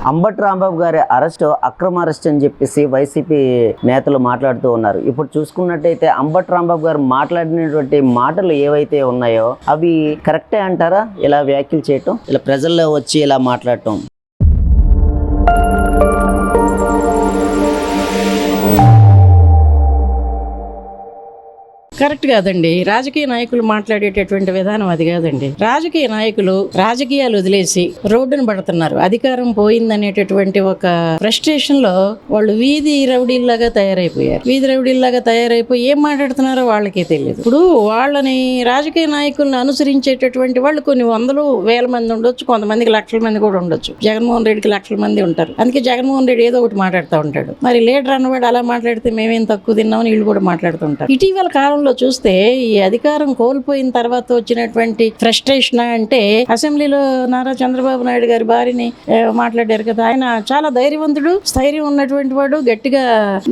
అంబటి రాంబాబు గారి అరెస్ట్ అక్రమ అరెస్ట్ అని చెప్పేసి వైసీపీ నేతలు మాట్లాడుతూ ఉన్నారు. ఇప్పుడు చూసుకున్నట్టయితే అంబటి రాంబాబు గారు మాట్లాడినటువంటి మాటలు ఏవైతే ఉన్నాయో అవి కరెక్టే అంటారా? ఇలా వ్యాఖ్యలు చేయటం, ఇలా ప్రజల్లో వచ్చి ఇలా మాట్లాడటం కరెక్ట్ కాదండి. రాజకీయ నాయకులు మాట్లాడేటటువంటి విధానం అది కాదండి. రాజకీయ నాయకులు రాజకీయాలు వదిలేసి రోడ్డును పడుతున్నారు. అధికారం పోయిందనేటటువంటి ఒక ఫ్రస్ట్రేషన్ లో వాళ్ళు వీధి రౌడీల్లాగా తయారైపోయారు. వీధి రౌడీల్లాగా తయారైపోయి ఏం మాట్లాడుతున్నారో వాళ్ళకే తెలియదు. ఇప్పుడు వాళ్ళని రాజకీయ నాయకులను అనుసరించేటటువంటి వాళ్ళు కొన్ని వందలు వేల మంది ఉండొచ్చు, కొంతమందికి లక్షల మంది కూడా ఉండొచ్చు. జగన్మోహన్ రెడ్డికి లక్షల మంది ఉంటారు. అందుకే జగన్మోహన్ రెడ్డి ఏదో ఒకటి మాట్లాడుతూ ఉంటాడు. మరి లీడర్ అన్నవాడు అలా మాట్లాడితే మేమేం తక్కువ తిన్నామని వీళ్ళు కూడా మాట్లాడుతుంటారు. ఇటీవల కాలంలో చూస్తే ఈ అధికారం కోల్పోయిన తర్వాత వచ్చినటువంటి ఫ్రస్ట్రేషన్ అంటే అసెంబ్లీలో నారా చంద్రబాబు నాయుడు గారి భార్యని మాట్లాడారు కదా. ఆయన చాలా ధైర్యవంతుడు, స్థైర్యం ఉన్నటువంటి వాడు, గట్టిగా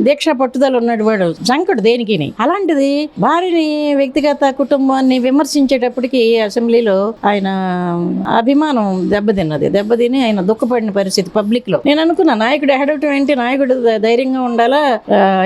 దీక్ష పట్టుదల ఉన్నవాడు, జంకుడు దేనికి. అలాంటిది భార్యని, వ్యక్తిగత కుటుంబాన్ని విమర్శించేటప్పటికి అసెంబ్లీలో ఆయన అభిమానం దెబ్బతిని ఆయన దుఃఖపడిన పరిస్థితి పబ్లిక్ లో. నేను అనుకున్నా నాయకుడు ఎడవటం ఏంటి, నాయకుడు ధైర్యంగా ఉండాలా,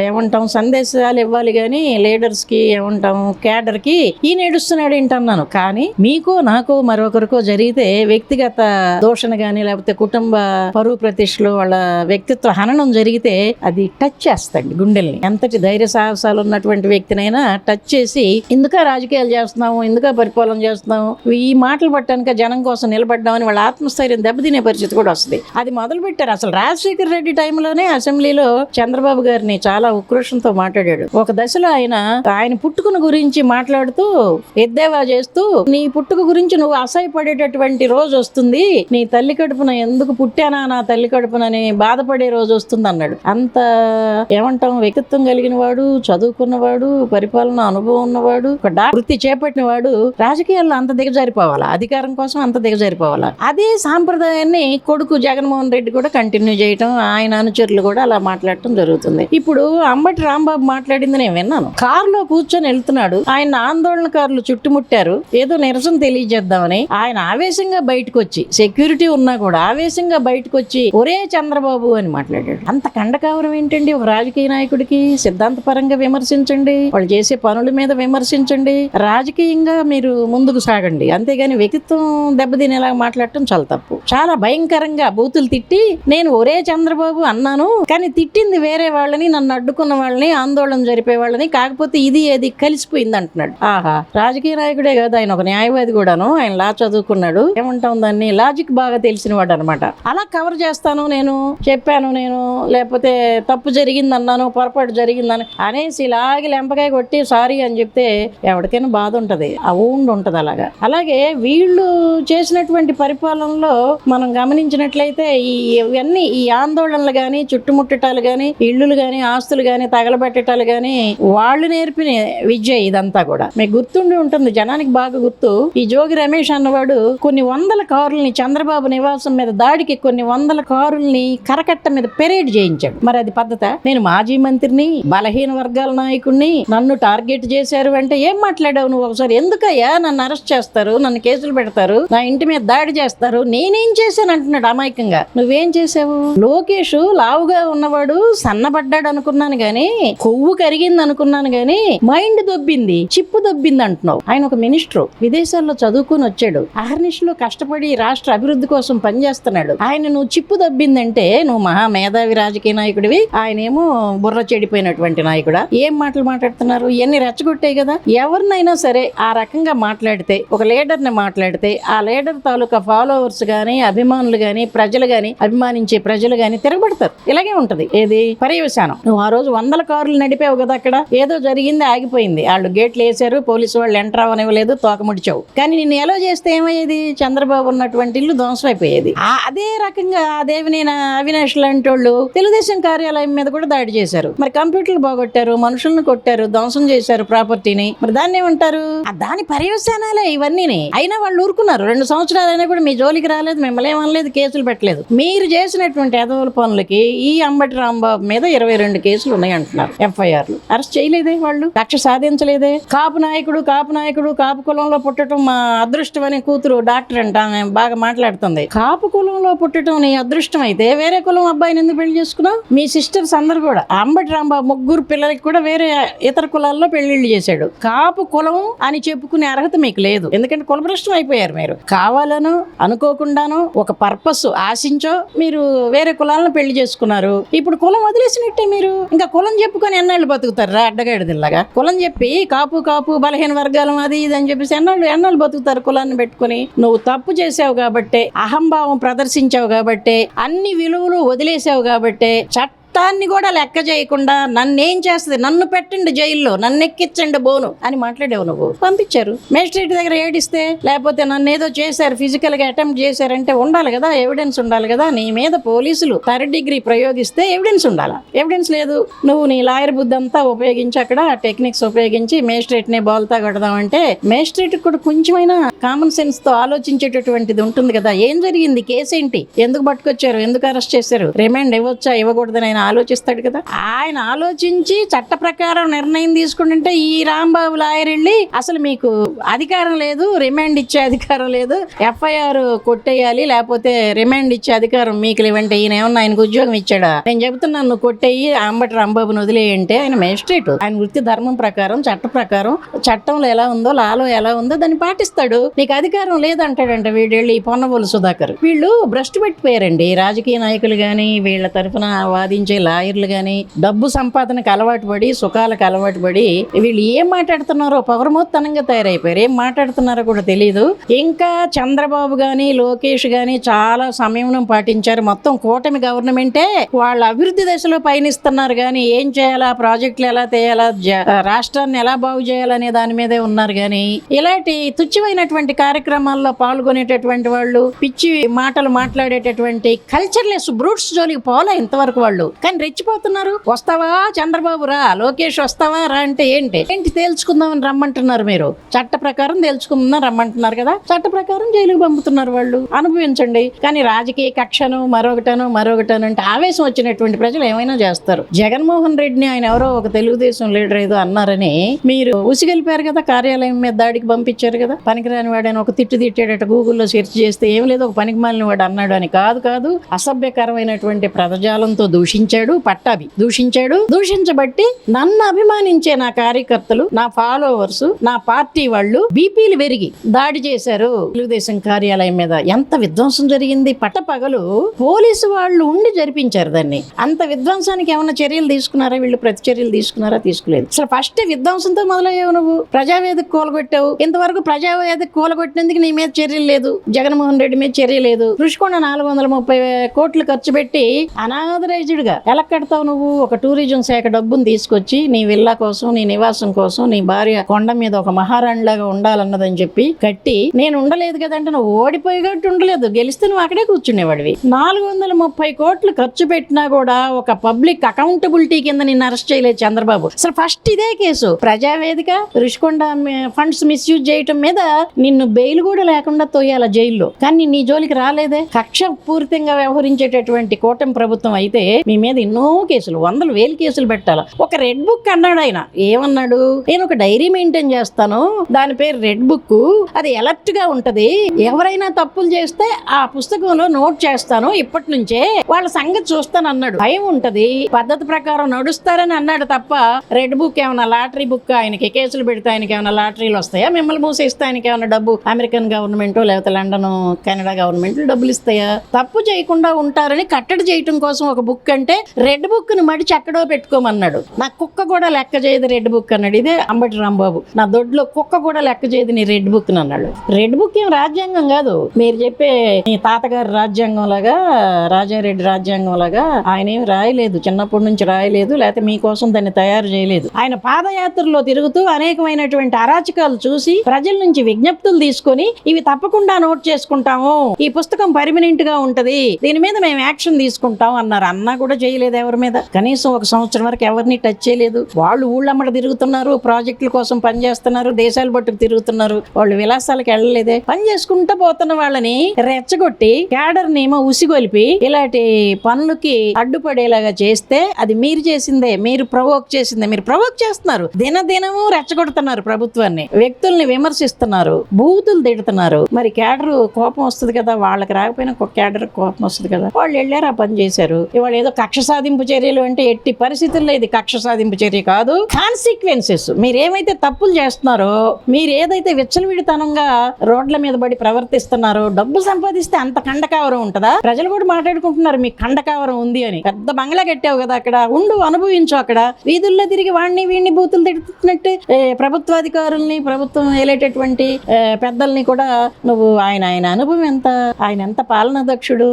ఏమంటాం సందేశాలు ఇవ్వాలి గానీ లీడర్స్ కి ఏమంటాం క్యాడర్ కి ఈయన ఏడుస్తున్నాడు ఏంటన్నాను. కానీ మీకు నాకు మరొకరికో జరిగితే వ్యక్తిగత దోషణ గానీ లేకపోతే కుటుంబ పరువు ప్రతిష్టలు వాళ్ళ వ్యక్తిత్వ హననం జరిగితే అది టచ్ చేస్తాండి గుండెల్ని. ఎంతటి ధైర్య సాహసాలు ఉన్నటువంటి వ్యక్తినైనా టచ్ చేసి ఎందుక రాజకీయాలు చేస్తున్నాము, ఎందుక పరిపాలన చేస్తున్నాము, ఈ మాటలు పట్టాక జనం కోసం నిలబడ్డామని వాళ్ళ ఆత్మస్థైర్యం దెబ్బతినే పరిస్థితి కూడా వస్తుంది. అది మొదలు పెట్టారు. అసలు రాజశేఖర రెడ్డి టైంలోనే అసెంబ్లీలో చంద్రబాబు గారిని చాలా ఉక్రోషంతో మాట్లాడాడు. ఒక దశలో ఆయన పుట్టుకను గురించి మాట్లాడుతూ ఎద్దేవా చేస్తూ నీ పుట్టుక గురించి నువ్వు అసహ్యపడేటటువంటి రోజు వస్తుంది, నీ తల్లి కడుపున ఎందుకు పుట్టానా నా తల్లి కడుపునని బాధపడే రోజు వస్తుంది అన్నాడు. అంత ఏమంటాం వ్యక్తిత్వం కలిగిన వాడు, చదువుకున్నవాడు, పరిపాలన అనుభవం ఉన్నవాడు, ఒక వృత్తి చేపట్టిన వాడు రాజకీయాల్లో అంత దిగజారిపోవాలా, అధికారం కోసం అంత దిగజారిపోవాలా. అదే సాంప్రదాయాన్ని కొడుకు జగన్మోహన్ రెడ్డి కూడా కంటిన్యూ చేయటం, ఆయన అనుచరులు కూడా అలా మాట్లాడటం జరుగుతుంది. ఇప్పుడు అంబటి రాంబాబు మాట్లాడింది నేను విన్నాను. కారులో కూర్చొని వెళ్తున్నాడు, ఆయన ఆందోళనకారులు చుట్టుముట్టారు, ఏదో నిరసన తెలియజేద్దామని ఆయన ఆవేశంగా బయటకు వచ్చి, సెక్యూరిటీ ఉన్నా కూడా ఆవేశంగా బయటకు వచ్చి ఒరే చంద్రబాబు అని మాట్లాడాడు. అంత కండకావరం ఏంటండి ఒక రాజకీయ నాయకుడికి? సిద్ధాంతపరంగా విమర్శించండి, వాళ్ళు చేసే పనుల మీద విమర్శించండి, రాజకీయంగా మీరు ముందుకు సాగండి, అంతేగాని వ్యక్తిత్వం దెబ్బతినేలా మాట్లాడటం చాలా తప్పు. చాలా భయంకరంగా బూతులు తిట్టి నేను ఒరే చంద్రబాబు అన్నాను, కానీ తిట్టింది వేరే వాళ్ళని, నన్ను అడ్డుకున్న వాళ్ళని, ఆందోళన జరిపే వాళ్ళని, కాకపోతే ఇది ఏది కలిసిపోయింది అంటున్నాడు. ఆహా, రాజకీయ నాయకుడే కాదు ఆయన, ఒక న్యాయవాది కూడాను. ఆయన లా చదువుకున్నాడు, ఏమంటాం దాన్ని, లాజిక్ బాగా తెలిసిన వాడు అనమాట. అలా కవర్ చేస్తాను, నేను చెప్పాను, నేను లేకపోతే తప్పు జరిగింది అన్నాను, పొరపాటు జరిగిందని అనేసి ఇలాగే లెంపకాయ కొట్టి సారీ అని చెప్తే ఎవరికైనా బాధ ఉంటది, ఆ ఊండి ఉంటది. అలాగే వీళ్ళు చేసినటువంటి పరిపాలనలో మనం గమనించినట్లయితే ఇవన్నీ ఈ ఆందోళనలు గాని, చుట్టుముట్టటాలు గాని, ఇళ్లులు గాని, ఆస్తులు గాని తగలబెట్టటాలు గాని వాళ్ళు నేర్పిన విద్య ఇదంతా కూడా. మీకు గుర్తుండి ఉంటుంది, జనానికి బాగా గుర్తు. ఈ జోగి రమేష్ అన్నవాడు కొన్ని వందల కారుల్ని చంద్రబాబు నివాసం మీద దాడికి కొన్ని వందల కారుల్ని కరకట్ట మీద పెరేడ్ చేయించాడు. మరి అది పద్ధత? నేను మాజీ మంత్రిని, బలహీన వర్గాల నాయకుడిని, నన్ను టార్గెట్ చేశారు అంటే ఏం మాట్లాడావు నువ్వు? ఒకసారి ఎందుకయ్యా నన్ను అరెస్ట్ చేస్తారు, నన్ను కేసులు పెడతారు, నా ఇంటి మీద దాడి చేస్తారు, నేనేం చేశాను అంటున్నాడు అమాయకంగా. నువ్వేం చేసావు? లోకేష్ లావుగా ఉన్నవాడు సన్నబడ్డాడు అనుకున్నాను గాని, కొవ్వు కరిగింది అనుకున్నాను గాని, మైండ్ దొబ్బింది, చిప్పు దొబ్బింది అంటున్నావు. ఆయన ఒక మినిస్టర్, విదేశాల్లో చదువుకుని వచ్చాడు, అహర్నిశలో కష్టపడి రాష్ట్ర అభివృద్ధి కోసం పనిచేస్తున్నాడు. ఆయన నువ్వు చిప్పు దొబ్బిందంటే నువ్వు మహా మేధావి రాజకీయ నాయకుడివి, ఆయనేమో బుర్ర చెడిపోయినటువంటి నాయకుడా? ఏం మాటలు మాట్లాడుతున్నారు? ఇవన్నీ రెచ్చగొట్టాయి కదా. ఎవరినైనా సరే ఆ రకంగా మాట్లాడితే, ఒక లీడర్ ని మాట్లాడితే, ఆ లీడర్ తాలూకా ఫాలోవర్స్ గాని, అభిమానులు గాని, ప్రజలు గాని, అభిమానించే ప్రజలు గాని తిరగబడతారు. ఇలాగే ఉంటది. ఏది పర్యవసానం. నువ్వు ఆ రోజు వందల కారులు నడిపావు కదా, అక్కడ ఏదో జరిగింది, ఆగిపోయింది, వాళ్ళు గేట్లు వేసారు, పోలీసు వాళ్ళు ఎంటర్ అవనివ్వలేదు, తోకముడిచావు. కానీ నిన్ను ఎలా చేస్తే ఏమయ్యేది? చంద్రబాబు ఉన్నటువంటి ఇల్లు ధ్వంసం అయిపోయేది. అదే రకంగా దేవినేని అవినాష్ లాంటి వాళ్ళు తెలుగుదేశం కార్యాలయం మీద కూడా దాడి చేశారు. మరి కంప్యూటర్లు బాగొట్టారు, మనుషులను కొట్టారు, ధ్వంసం చేశారు ప్రాపర్టీని. మరి దాన్ని ఏమంటారు? దాని పర్యవసానాలే ఇవన్నీ. అయినా వాళ్ళు ఊరుకున్నారు. 2 సంవత్సరాలైనా కూడా మీ జోలికి రాలేదు, మిమ్మల్ని ఏమనలేదు, కేసులు పెట్టలేదు. మీరు చేసినటువంటి ఎదవల పనులకి ఈ అంబటి రాంబాబు మీద 22 కేసులు ఉన్నాయి అంటున్నారు, ఎఫ్ఐఆర్లు. అరెస్ట్ చేయలేదే వాళ్ళు. లక్ష సాధించలేదే. కాపు నాయకుడు కాపు కులంలో పుట్టడం మా అదృష్టం అని కూతురు డాక్టర్ అంట ఆమె బాగా మాట్లాడుతుంది. కాపు కులంలో పుట్టడం నీ అదృష్టం అయితే వేరే కులం అబ్బాయిని ఎందుకు పెళ్లి చేసుకున్నావు? మీ సిస్టర్స్ అందరు కూడా అంబటి రాంబాబు ముగ్గురు పిల్లలకి కూడా వేరే ఇతర కులాల్లో పెళ్లిళ్ళు చేశాడు. కాపు కులం అని చెప్పుకునే అర్హత మీకు లేదు, ఎందుకంటే కులభ్రష్టం అయిపోయారు మీరు. కావాలనో అనుకోకుండానో ఒక పర్పస్ ఆశించో మీరు వేరే కులాలను పెళ్లి చేసుకున్నారు. ఇప్పుడు కులం వదిలేసినట్టే మీరు. ఇంకా కులం చెప్పుకొని ఎన్నాళ్ళు బతుకుతారు అడ్డగాడిదిల్లాగా? కులం చెప్పి కాపు బలహీన వర్గాలం అది ఇది అని చెప్పేసి ఎన్నాళ్ళు బతుకుతారు కులాన్ని పెట్టుకుని? నువ్వు తప్పు చేసావు కాబట్టే, అహంభావం ప్రదర్శించావు కాబట్టే, అన్ని విలువలు వదిలేసావు కాబట్టే, చట్టాన్ని కూడా లెక్క చేయకుండా నన్నేం చేస్తుంది, నన్ను పెట్టండి జైల్లో, నన్ను ఎక్కించండి బోను అని మాట్లాడావు నువ్వు. పంపించారు మేజిస్ట్రేట్ దగ్గర ఏడిస్తే, లేకపోతే నన్ను ఏదో చేశారు ఫిజికల్ గా అటెంప్ట్ చేశారంటే ఉండాలి కదా, ఎవిడెన్స్ ఉండాలి కదా. నీ మీద పోలీసులు 3rd డిగ్రీ ప్రయోగిస్తే ఎవిడెన్స్ ఉండాలా? ఎవిడెన్స్ లేదు. నువ్వు నీ లాయర్ బుద్ధి అంతా ఉపయోగించి అక్కడ టెక్నిక్స్ ఉపయోగించి మేజిస్ట్రేట్ నే బోల్తా కొడదామంటే, మేజిస్ట్రేట్ కూడా కొంచెమైనా కామన్ సెన్స్ తో ఆలోచించేటటువంటిది ఉంటుంది కదా. ఏం జరిగింది, కేసు ఏంటి, ఎందుకు పట్టుకొచ్చారు, ఎందుకు అరెస్ట్ చేశారు, రిమాండ్ ఇవ్వచ్చా ఇవ్వకూడదని ఆయన ఆలోచిస్తాడు కదా. ఆయన ఆలోచించి చట్ట ప్రకారం నిర్ణయం తీసుకుంటుంటే ఈ రాంబాబు లాయర్ వెళ్ళి అసలు మీకు అధికారం లేదు, రిమాండ్ ఇచ్చే అధికారం లేదు, ఎఫ్ఐఆర్ కొట్టేయాలి లేకపోతే రిమాండ్ ఇచ్చే అధికారం మీకు లేవంటే ఈయన ఏమన్నా ఆయనకు ఉద్యోగం ఇచ్చాడా? నేను చెబుతున్నాను నువ్వు కొట్టేయి అంబటి రాంబాబుని వదిలేయంటే ఆయన మేజిస్ట్రేట్. ఆయన వృత్తి ధర్మం ప్రకారం చట్ట ప్రకారం చట్టంలో ఎలా ఉందో లాలో ఎలా ఉందో దాన్ని పాటిస్తాడు. నీకు అధికారం లేదంటాడంట వీడెళ్ళి ఈ పొన్నబోలు సుధాకర్. వీళ్ళు భ్రష్టు పెట్టిపోయారండి రాజకీయ నాయకులు గాని, వీళ్ళ తరఫున వాదించే లాయర్లు గాని. డబ్బు సంపాదనకు అలవాటు పడి, సుఖాలకు అలవాటు పడి వీళ్ళు ఏం మాట్లాడుతున్నారో పవరమోత్తనంగా తయారైపోయారు. ఏం మాట్లాడుతున్నారో కూడా తెలియదు. ఇంకా చంద్రబాబు గాని లోకేష్ గాని చాలా సంయమనం పాటించారు. మొత్తం కూటమి గవర్నమెంటే వాళ్ళ అభివృద్ధి దశలో పయనిస్తున్నారు గాని ఏం చేయాలా, ప్రాజెక్టులు ఎలా తేయాలా, రాష్ట్రాన్ని ఎలా బాగు చేయాలనే దాని మీదే ఉన్నారు గాని ఇలాంటి తుచ్చమైనటువంటి కార్యక్రమాల్లో పాల్గొనేటటువంటి వాళ్ళు, పిచ్చి మాటలు మాట్లాడేటటువంటి కల్చర్లెస్ బ్రూట్స్ జోలికి పోలే ఇంతవరకు వాళ్ళు. కానీ రెచ్చిపోతున్నారు. వస్తావా చంద్రబాబు రా, లోకేష్ వస్తావా రా అంటే ఏంటి తేల్చుకుందామని రమ్మంటున్నారు మీరు. చట్ట ప్రకారం తేల్చుకుందాం రమ్మంటున్నారు కదా, చట్ట ప్రకారం జైలుకు పంపుతున్నారు వాళ్ళు. అనుభవించండి. కానీ రాజకీయ కక్షను మరొకటను అంటే ఆవేశం వచ్చినటువంటి ప్రజలు ఏమైనా చేస్తారు. జగన్మోహన్ రెడ్డిని ఆయన ఎవరో ఒక తెలుగుదేశం లీడర్ ఏదో అన్నారని మీరు ఉసిగెలిపారు కదా, కార్యాలయం మీద దాడికి పంపించారు కదా. పనికిరాని వాడని ఒక తిట్టాడట, గూగుల్లో సెర్చ్ చేస్తే ఏం లేదు ఒక పనికిమాలిన వాడు అన్నాడు అని. కాదు అసభ్యకరమైనటువంటి పదజాలంతో దూషించాడు, పట్టాభి దూషించబట్టి నన్ను అభిమానించే నా కార్యకర్తలు, నా ఫాలోవర్స్, నా పార్టీ వాళ్ళు బీపీలు పెరిగి దాడి చేశారు తెలుగుదేశం కార్యాలయం మీద. ఎంత విధ్వంసం జరిగింది. పట్టపగలు పోలీసు వాళ్ళు ఉండి జరిపించారు దాన్ని. అంత విధ్వంసానికి ఏమైనా చర్యలు తీసుకున్నారా వీళ్ళు? ప్రతి చర్యలు తీసుకున్నారా? తీసుకోలేదు. అసలు ఫస్ట్ విధ్వంసంతో మొదలయ్యావు నువ్వు. ప్రజావేదిక కూలగొట్టావు. ఇంతవరకు ప్రజావేదిక కూలగొట్టినందుకు నీ మీద చర్యలు లేదు, జగన్మోహన్ రెడ్డి మీద చర్య లేదు. రుషికొండ 430 కోట్లు ఖర్చు పెట్టి అనాథరైజ్డ్ గా ఎలా కడతావు నువ్వు? ఒక టూరిజం శాఖ డబ్బును తీసుకొచ్చి నీ విల్లా కోసం, నీ నివాసం కోసం, నీ భార్య కొండ మీద ఒక మహారాణిలాగా ఉండాలన్నదని చెప్పి కట్టి, నేను ఉండలేదు కదంటే నువ్వు ఓడిపోయి కాబట్టి ఉండలేదు, గెలిస్తే నువ్వు అక్కడే కూర్చునేవాడివి. 430 కోట్లు ఖర్చు పెట్టినా కూడా ఒక పబ్లిక్ అకౌంటబిలిటీ కింద నిన్ను అరెస్ట్ చేయలేదు చంద్రబాబు. అసలు ఫస్ట్ ఇదే case. Prajavedika Rushikonda funds misuse చేయటం మీద నిన్ను బెయిల్ కూడా లేకుండా తోయాల జైల్లో. కానీ నీ జోలికి రాలేదే. కక్ష పూర్తిగా వ్యవహరించేటటువంటి కూటమి ప్రభుత్వం అయితే మీ మీద ఎన్నో కేసులు, 100,000 కేసులు పెట్టాలి. ఒక రెడ్ బుక్ అన్నాడు ఆయన. ఏమన్నాడు? నేను ఒక డైరీ మెయింటైన్ చేస్తాను, దాని పేరు రెడ్ బుక్, అది అలర్ట్ గా ఉంటది, ఎవరైనా తప్పులు చేస్తే ఆ పుస్తకంలో నోట్ చేస్తాను, ఇప్పటి నుంచే వాళ్ళ సంగతి చూస్తాను అన్నాడు. భయం ఉంటది, పద్ధతి ప్రకారం నడుస్తారని అన్నాడు తప్ప రెడ్ బుక్ ఏమైనా లాటరీ బుక్? ఆయనకి కేసులు పెడితే ఆయనకి ఏమైనా లాటరీలు వస్తాయా? మిమ్మల్ని మూసేస్తే ఆయనకి ఏమైనా డబ్బు అమెరికన్ గవర్నమెంట్ లేకపోతే లండన్ కెనడా గవర్నమెంట్ డబ్బులు ఇస్తాయా? తప్పు చేయకుండా ఉంటారని కట్టడి చేయటం కోసం ఒక బుక్ అంటే రెడ్ బుక్ ను మడిచి ఎక్కడో పెట్టుకోమన్నాడు. నా కుక్క కూడా లెక్క చేయదు రెడ్ బుక్ అన్నాడు. ఇదే అంబటి రాంబాబు. నా దొడ్లో కుక్క కూడా లెక్క చేయదు నీ రెడ్ బుక్ అన్నాడు. రెడ్ బుక్ ఏం రాజ్యాంగం కాదు. మీరు చెప్పే నీ తాతగారి రాజ్యాంగం లాగా, రాజారెడ్డి రాజ్యాంగం లాగా ఆయన ఏమి రాయలేదు, చిన్నప్పటి నుంచి రాయలేదు, లేకపోతే మీకోసం దాన్ని తయారు చేయలేదు. ఆయన పాదయాత్రలో తిరుగుతూ అనేకమైనటువంటి అరాచకాలు చూసి ప్రజల నుంచి విజ్ఞప్తులు తీసుకొని ఇవి తప్పకుండా నోట్ చేసుకుంటాము, ఈ పుస్తకం పర్మనెంట్ గా ఉంటది, దీని మీద మేము యాక్షన్ తీసుకుంటాం అన్నారు. అన్నా కూడా చేయలేదు ఎవరి మీద, కనీసం ఒక సంవత్సరం వరకు ఎవరిని టచ్ చేయలేదు. వాళ్ళు ఊళ్ళమ్మట తిరుగుతున్నారు, ప్రాజెక్టుల కోసం పనిచేస్తున్నారు, దేశాలు పట్టుకు తిరుగుతున్నారు, వాళ్ళు విలాసాలకు వెళ్ళలేదే. పని చేసుకుంటూ పోతున్న వాళ్ళని రెచ్చగొట్టి క్యాడర్ నేమో ఉసిగొలిపి ఇలాంటి పనులకి అడ్డుపడేలాగా చేస్తే అది మీరు చేసిందే, మీరు ప్రవోక్ చేసిందే. మీరు ప్రవోక్ చేస్తున్నారు, దినదినము రెచ్చగొడుతున్నారు ప్రభుత్వాన్ని, వ్యక్తుల్ని విమర్శిస్తున్నారు, బూతులు తిడుతున్నారు. మరి క్యాడర్ కోపం వస్తుంది కదా, వాళ్ళకి రాకపోయినా క్యాడర్ కోపం వస్తుంది కదా. వాళ్ళు వెళ్ళారు, ఆ పని చేశారు. ఇవాళ ఏదో కక్ష సాధింపు చర్యలు అంటే ఎట్టి పరిస్థితుల్లో ఇది కక్ష సాధింపు చర్య కాదు. కాన్సిక్వెన్సెస్, మీరు ఏమైతే తప్పులు చేస్తున్నారో, మీరు ఏదైతే విచ్చలవిడితనంగా రోడ్ల మీద పడి ప్రవర్తిస్తున్నారో, డబ్బు సంపాదిస్తే అంత కండకావరం ఉంటుందా? ప్రజలు కూడా మాట్లాడుకుంటున్నారు మీకు కండకావరం ఉంది అని. పెద్ద బంగ్లా కట్టావు కదా, అక్కడ ఉండు, అనుభవించు. అక్కడ వీధుల్లో తిరిగి వాడిని వీడిని బూతులు తిడుతున్నట్టు ప్రభుత్వాధికారుల్ని, ప్రభుత్వం ఏలేటటువంటి పెద్దల్ని కూడా నువ్వు ఆయన అనుభవం ఎంత, ఆయన ఎంత పాలనాదక్షుడు,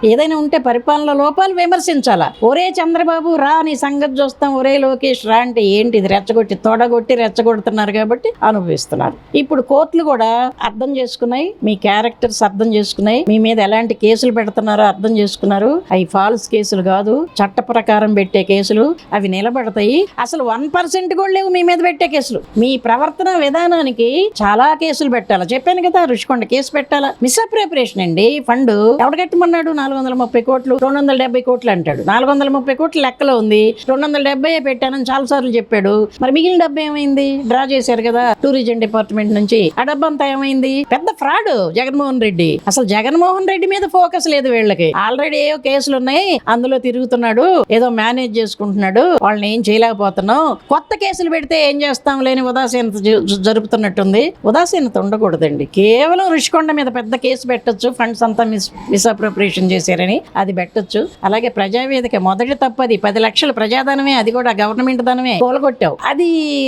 ఏదైనా ఉంటే పరిపాలన లోపాలు విమర్శించాలా. ఒరే చంద్రబాబు రా, నీ సంగతి చూస్తాం, ఒరే లోకేష్ రా అంటే ఏంటి? ఇది రెచ్చగొట్టి తొడగొట్టి రెచ్చగొడుతున్నారు కాబట్టి అనుభవిస్తున్నారు. ఇప్పుడు కోర్టులు కూడా అర్థం చేసుకున్నాయి, మీ క్యారెక్టర్స్ అర్థం చేసుకున్నాయి, మీ మీద ఎలాంటి కేసులు పెడుతున్నారో అర్థం చేసుకున్నారు. అవి ఫాల్స్ కేసులు కాదు, చట్ట ప్రకారం పెట్టే కేసులు, అవి నిలబడతాయి. అసలు 1% కూడా లేవు మీ మీద పెట్టే కేసులు. మీ ప్రవర్తన విధానానికి చాలా కేసులు పెట్టాలా. చెప్పాను కదా, రుషికొండ కేసు పెట్టాలా. మిస్అప్రోప్రియేషన్ అండి, ఫండ్ ఎవడు కట్టమన్నాడు? 430 కోట్లు, 270 కోట్లు అంటాడు. 430 కోట్లు లెక్కలో ఉంది, 270 పెట్టానని చాలా సార్లు చెప్పాడు. మరి మిగిలిన డబ్బు ఏమైంది? డ్రా చేశారు కదా టూరిజం డిపార్ట్మెంట్ నుంచి. ఆ డబ్బు అంతా ఏమైంది? పెద్ద ఫ్రాడ్ జగన్మోహన్ రెడ్డి. అసలు జగన్మోహన్ రెడ్డి మీద ఫోకస్ లేదు వీళ్ళకి. ఆల్రెడీ ఏవో కేసులు ఉన్నాయి, అందులో తిరుగుతున్నాడు, ఏదో మేనేజ్ చేసుకుంటున్నాడు, వాళ్ళని ఏం చేయలేకపోతున్నాం. కొత్త కేసులు పెడితే ఏం చేస్తాం లేని ఉదాసీనత జరుపుతున్నట్టుంది. ఉదాసీనత ఉండకూడదండి. కేవలం రుషికొండ మీద పెద్ద కేసు పెట్టొచ్చు, ఫండ్స్ అంతా మిస్అప్రోప్రియేషన్ చేశారని, అది పెట్టొచ్చు. అలాగే ప్రజావేదిక మొదటి తప్పది, 10 లక్షల ప్రజాధనమే, అది కూడా గవర్నమెంట్ ధనమే కూలగొట్టావు. అది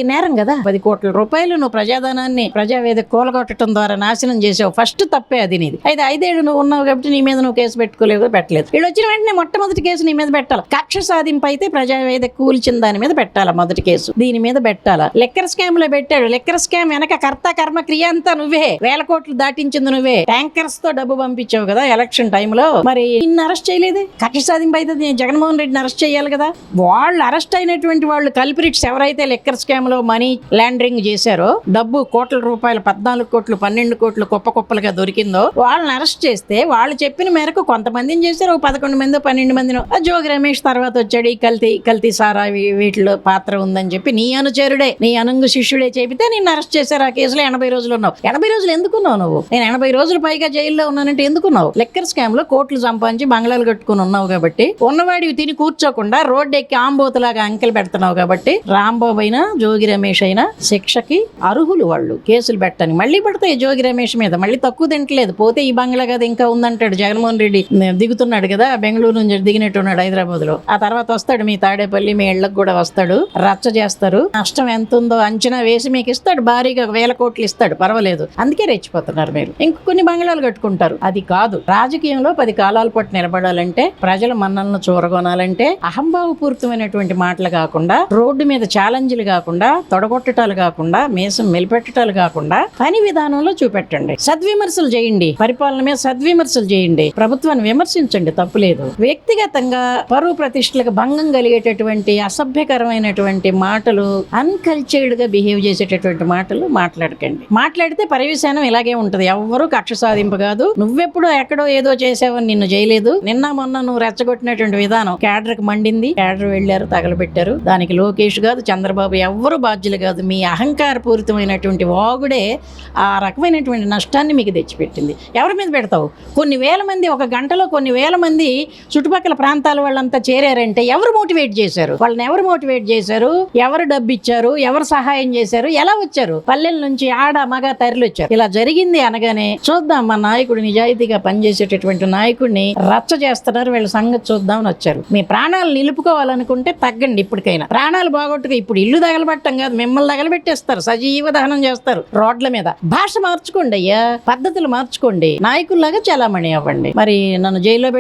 నేరం కదా. 10 కోట్ల రూపాయలు నువ్వు ప్రజాధనాన్ని ప్రజావేదిక కూలగొట్టడం ద్వారా నాశనం చేసావు. ఫస్ట్ తప్పే అది నీది. అయితే 5 ఏళ్ళు నువ్వు ఉన్నావు కాబట్టి నీ మీద నువ్వు కేసు పెట్టుకోలేవు, పెట్టలేదు. వీళ్ళు వచ్చిన వెంటనే మొట్టమొదటి కేసు నీ మీద పెట్టాలి. కక్ష సాధింపు అయితే ప్రజావేదిక కూల్చిన దాని మీద పెట్టాలా మొదటి కేసు, దీని మీద పెట్టాలా. లెక్కర్ స్కామ్ లో పెట్టాడు. లెక్కర్ స్కామ్ వెనక కర్త కర్మ క్రియ అంతా నువ్వే, 1000 కోట్లు దాటించింది నువ్వే. ట్యాంకర్స్ తో డబ్బు పంపించావు కదా ఎలక్షన్ టైంలో. మరి నిన్ను అరెస్ట్ చేయలేదు. కక్ష సాధింపు అయితే జగన్మోహన్ రెడ్డిని అరెస్ట్ చేయాలి కదా. వాళ్ళు అరెస్ట్ అయినటువంటి వాళ్ళు కల్పిరిట్స్ ఎవరైతే లెక్కర్ స్కామ్ లో మనీ లాండరింగ్ చేశారో, డబ్బు కోట్ల రూపాయలు, 14 కోట్లు 12 కోట్లు కుప్పలుగా దొరికిందో, వాళ్ళని అరెస్ట్ చేస్తే వాళ్ళు చెప్పిన మేరకు కొంతమందిని చేశారు. 11 మంది 12 మందినో. జోగి రమేష్ తర్వాత వచ్చాడు, ఈ కల్తీ సారా వీటిలో పాత్ర ఉందని చెప్పి నీ అనుచరుడే, నీ అనుంగు శిష్యుడే చెబితే నిన్ను అరెస్ట్ చేశారు. ఆ కేసులో 80 రోజులు ఉన్నావు. 80 రోజులు ఎందుకున్నావు నువ్వు? నేను 80 రోజులు పైగా జైల్లో ఉన్నానంటే ఎందుకున్నావు? లెక్కర్ స్కామ్ లో కోట్లు సంపాదించి బంగ్లాలు కట్టుకుని ఉన్నావు కాబట్టి, ఉన్నవాడివి తిని కూర్చోకుండా రోడ్డు ఎక్కి ఆంబోతులాగా అంకెలు పెడుతున్నావు కాబట్టి, రాంబాబు అయినా జోగి రమేష్ అయినా శిక్షకి అర్హులు. వాళ్ళు కేసులు పెట్టని మళ్ళీ పడతాయి జోగి రమేష్ మీద. మళ్ళీ తక్కువ తింటలేదు. పోతే ఈ బంగ్లా కదా ఇంకా ఉందంటాడు. జగన్మోహన్ రెడ్డి దిగుతున్నాడు కదా, బెంగళూరు నుంచి దిగినట్టున్నాడు హైదరాబాద్ లో. ఆ తర్వాత వస్తాడు మీ తాడేపల్లి, మీ ఇళ్లకు కూడా వస్తాడు, రచ్చ చేస్తారు. నష్టం ఎంత ఉందో అంచనా వేసి మీకు ఇస్తాడు, భారీగా 1000 కోట్లు ఇస్తాడు, పర్వాలేదు. అందుకే రెచ్చిపోతున్నారు మీరు. ఇంకొన్ని బంగ్లాలు కట్టుకుంటారు. అది కాదు. రాజకీయంలో 10 కాలాల పాటు నిలబడాలంటే, ప్రజల మన్నలను చూరగొనాలంటే, అహంభావపూరితమైనటువంటి మాటలు కాకుండా, రోడ్డు మీద ఛాలెంజ్లు కాకుండా, తొడగొట్టటాలు కాకుండా, మీసం మెలిపెట్టటాలు కాకుండా పని విధానంలో చూపెట్టండి. సద్విమర్శలు చేయండి, పరిపాలన మీద సద్విమర్శలు చేయండి, ప్రభుత్వాన్ని విమర్శించండి, తప్పులేదు. వ్యక్తిగతంగా పరువు ప్రతిష్టలకు భంగం కలిగేటటువంటి అసభ్యకరమైనటువంటి మాటలు, అన్కల్చర్డ్ గా బిహేవ్ చేసేటటువంటి మాటలు మాట్లాడకండి. మాట్లాడితే పరివేశానం ఇలాగే ఉంటది. ఎవ్వరూ కక్ష సాధింపు కాదు. నువ్వెప్పుడో ఎక్కడో ఏదో చేసావని నిన్ను చేయలేదు. నిన్న మొన్న నువ్వు రెచ్చగొట్టినటువంటి విధానం క్యాడర్ కి మండింది. క్యాడర్ వెళ్ళారు, తగలబెట్టారు. దానికి లోకేష్ కాదు, చంద్రబాబు ఎవ్వరూ బాధ్యులు కాదు. మీ అహంకారపూరితమైనటువంటి వాగుడే ఆ రకమైనటువంటి నష్టాన్ని మీకు తెచ్చిపెట్టింది. ఎవరి మీద పెడతావు? కొన్ని వేల మంది, ఒక గంటలో కొన్ని వేల మంది చుట్టుపక్కల ప్రాంతాల వాళ్ళంతా చేరారంటే ఎవరు మోటివేట్ చేశారు? వాళ్ళని ఎవరు మోటివేట్ చేశారు? ఎవరు డబ్బు ఇచ్చారు? ఎవరు సహాయం చేశారు? ఎలా వచ్చారు? పల్లెల నుంచి ఆడ మగ తరలి వచ్చారు. ఇలా జరిగింది అనగానే చూద్దాం, మా నాయకుడు నిజాయితీగా పనిచేసేటటువంటి నాయకుడిని రచ్చ చేస్తున్నారు, వీళ్ళ సంగతి చూద్దామని వచ్చారు. మీ ప్రాణాలు నిలుపుకోవాలనుకుంటే తగ్గండి. ఇప్పటికైనా ప్రాణాలు బాగొట్టుకు. ఇప్పుడు ఇల్లు తగలబెట్టం కాదు, మిమ్మల్ని తగలబెట్టేస్తారు, సజీవ దహనం చేస్తారు రోడ్ల మీద. భాష మార్చుకోండి అయ్యా, పద్ధతులు మార్చుకోండి, నాయకుల్లాగా చలామణి అవ్వండి. మరి నన్ను జైల్లో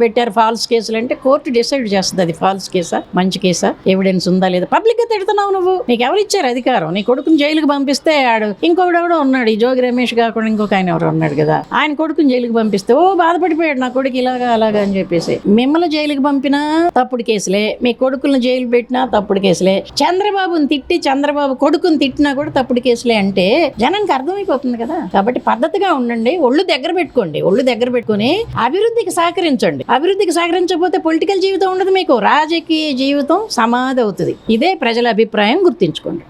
పెట్టారు ఫాల్స్ కేసులు అంటే కోర్టు డిసైడ్ చేస్తుంది అది ఫాల్స్ కేసా మంచి కేసా, ఎవిడెన్స్ ఉందా లేదా. పబ్లిక్ గా తిడుతున్నావు నువ్వు. నీకు ఎవరు ఇచ్చారు అధికారం? నీ కొడుకుని జైలుకి పంపిస్తే ఆడు ఇంకొకడెవడో ఉన్నాడు, ఈ జోగి రమేష్ కాకుండా ఇంకొక ఆయన ఎవరు ఉన్నాడు కదా, ఆయన కొడుకుని జైలుకి పంపిస్తే ఓ బాధపడిపోయాడు, నా కొడుకు ఇలాగా అలాగా అని చెప్పేసి. మిమ్మల్ని జైలుకి జైలుకి పంపినా తప్పుడు కేసులే, మీ కొడుకులను జైలు పెట్టినా తప్పుడు కేసులే, చంద్రబాబుని తిట్టి చంద్రబాబు కొడుకుని తిట్టినా కూడా తప్పుడు కేసులే అంటే జనానికి అర్థమైపోతుంది కదా. కాబట్టి పద్ధతిగా ఉండండి, ఒళ్ళు దగ్గర పెట్టుకోండి, ఒళ్ళు దగ్గర పెట్టుకుని అభివృద్ధికి సహకరించండి. అభివృద్ధికి సహకరించకపోతే పొలిటికల్ జీవితం ఉండదు, మీకు రాజకీయ జీవితం సమాధి అవుతుంది. ఇదే ప్రజల అభిప్రాయం, గుర్తించుకోండి.